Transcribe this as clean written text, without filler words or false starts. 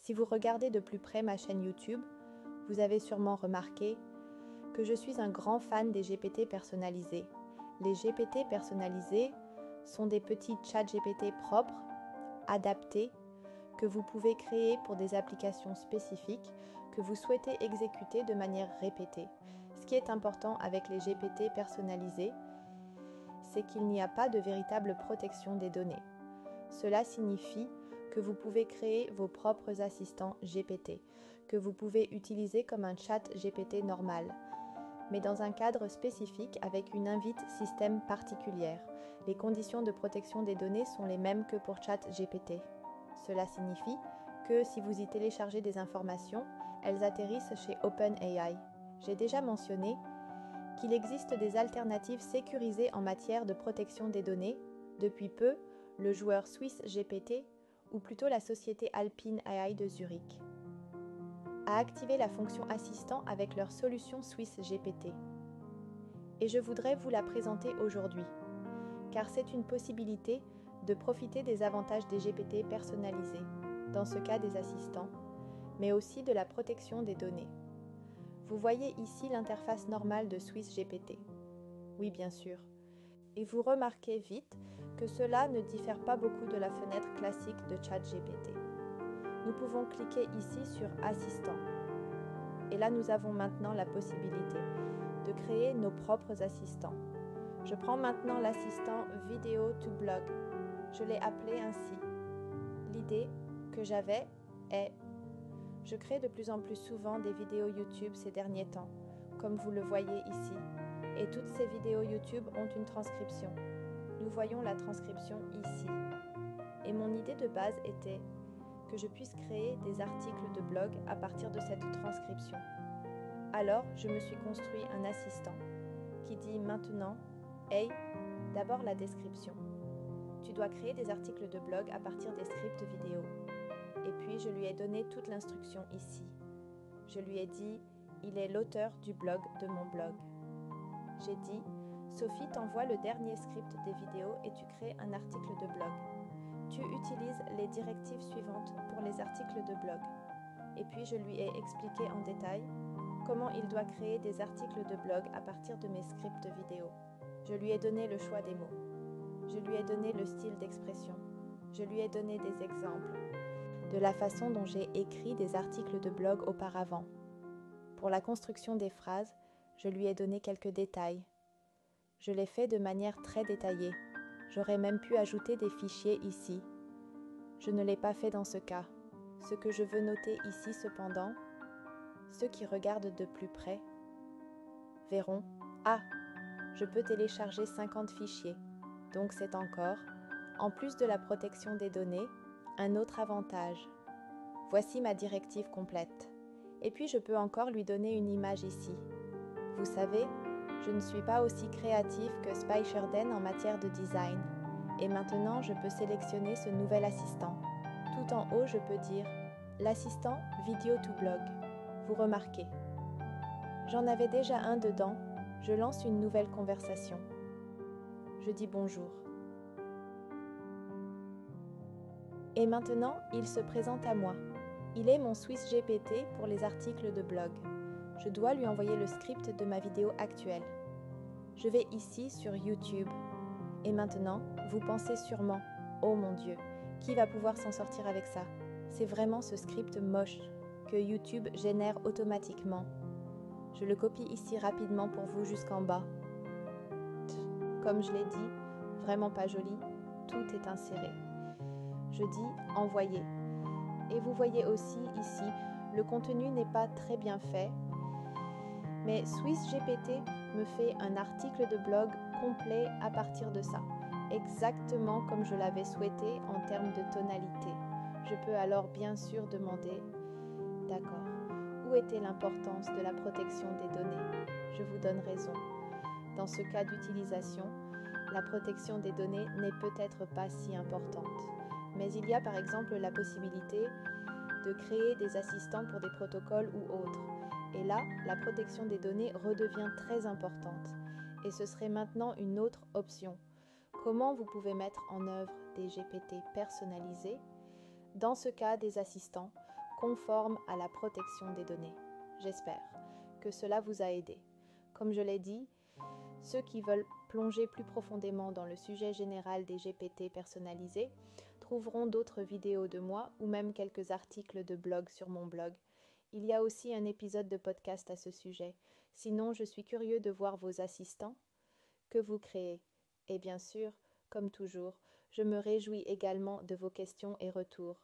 Si vous regardez de plus près ma chaîne YouTube, vous avez sûrement remarqué que je suis un grand fan des GPT personnalisés. Les GPT personnalisés sont des petits chats GPT propres, adaptés, que vous pouvez créer pour des applications spécifiques que vous souhaitez exécuter de manière répétée. Ce qui est important avec les GPT personnalisés, c'est qu'il n'y a pas de véritable protection des données. Cela signifie que vous pouvez créer vos propres assistants GPT, que vous pouvez utiliser comme un chat GPT normal, mais dans un cadre spécifique avec une invite système particulière. Les conditions de protection des données sont les mêmes que pour ChatGPT. Cela signifie que si vous y téléchargez des informations, elles atterrissent chez OpenAI. J'ai déjà mentionné qu'il existe des alternatives sécurisées en matière de protection des données. Depuis peu, le joueur suisse GPT, ou plutôt la société Alpine AI de Zurich, a activé la fonction assistant avec leur solution Suisse GPT. Et je voudrais vous la présenter aujourd'hui, car c'est une possibilité de profiter des avantages des GPT personnalisés, dans ce cas des assistants, mais aussi de la protection des données. Vous voyez ici l'interface normale de Suisse GPT. Oui, bien sûr. Et vous remarquez vite que cela ne diffère pas beaucoup de la fenêtre classique de ChatGPT. Nous pouvons cliquer ici sur Assistant. Et là, nous avons maintenant la possibilité de créer nos propres assistants. Je prends maintenant l'assistant Video to Blog. Je l'ai appelé ainsi. L'idée que j'avais est: je crée de plus en plus souvent des vidéos YouTube ces derniers temps, comme vous le voyez ici. Et toutes ces vidéos YouTube ont une transcription. Nous voyons la transcription ici. Et mon idée de base était que je puisse créer des articles de blog à partir de cette transcription. Alors, je me suis construit un assistant qui dit maintenant: hey, d'abord la description. Tu dois créer des articles de blog à partir des scripts vidéo. Et puis, je lui ai donné toute l'instruction ici. Je lui ai dit: il est l'auteur du blog de mon blog. J'ai dit: Sophie t'envoie le dernier script des vidéos et tu crées un article de blog. Tu utilises les directives suivantes pour les articles de blog. Et puis je lui ai expliqué en détail comment il doit créer des articles de blog à partir de mes scripts vidéo. Je lui ai donné le choix des mots. Je lui ai donné le style d'expression. Je lui ai donné des exemples de la façon dont j'ai écrit des articles de blog auparavant. Pour la construction des phrases, je lui ai donné quelques détails. Je l'ai fait de manière très détaillée. J'aurais même pu ajouter des fichiers ici. Je ne l'ai pas fait dans ce cas. Ce que je veux noter ici cependant, ceux qui regardent de plus près verront: ah, je peux télécharger 50 fichiers. Donc c'est encore, en plus de la protection des données, un autre avantage. Voici ma directive complète. Et puis je peux encore lui donner une image ici. Vous savez, je ne suis pas aussi créatif que Spycherden en matière de design. Et maintenant, je peux sélectionner ce nouvel assistant. Tout en haut, je peux dire l'assistant Video to Blog. Vous remarquez. J'en avais déjà un dedans. Je lance une nouvelle conversation. Je dis bonjour. Et maintenant, il se présente à moi. Il est mon Swiss GPT pour les articles de blog. Je dois lui envoyer le script de ma vidéo actuelle. Je vais ici sur YouTube. Et maintenant, vous pensez sûrement: oh mon Dieu, qui va pouvoir s'en sortir avec ça? C'est vraiment ce script moche que YouTube génère automatiquement. Je le copie ici rapidement pour vous jusqu'en bas. Comme je l'ai dit, vraiment pas joli, tout est inséré. Je dis envoyer. Et vous voyez aussi ici, le contenu n'est pas très bien fait, mais Swiss GPT me fait un article de blog complet à partir de ça, exactement comme je l'avais souhaité en termes de tonalité. Je peux alors bien sûr demander: d'accord, où était l'importance de la protection des données? Je vous donne raison. Dans ce cas d'utilisation, la protection des données n'est peut-être pas si importante. Mais il y a par exemple la possibilité de créer des assistants pour des protocoles ou autres. Et là, la protection des données redevient très importante. Et ce serait maintenant une autre option. Comment vous pouvez mettre en œuvre des GPT personnalisés? Dans ce cas des assistants, conforme à la protection des données. J'espère que cela vous a aidé. Comme je l'ai dit, ceux qui veulent plonger plus profondément dans le sujet général des GPT personnalisés trouveront d'autres vidéos de moi ou même quelques articles de blog sur mon blog. Il y a aussi un épisode de podcast à ce sujet. Sinon, je suis curieux de voir vos assistants que vous créez. Et bien sûr, comme toujours, je me réjouis également de vos questions et retours.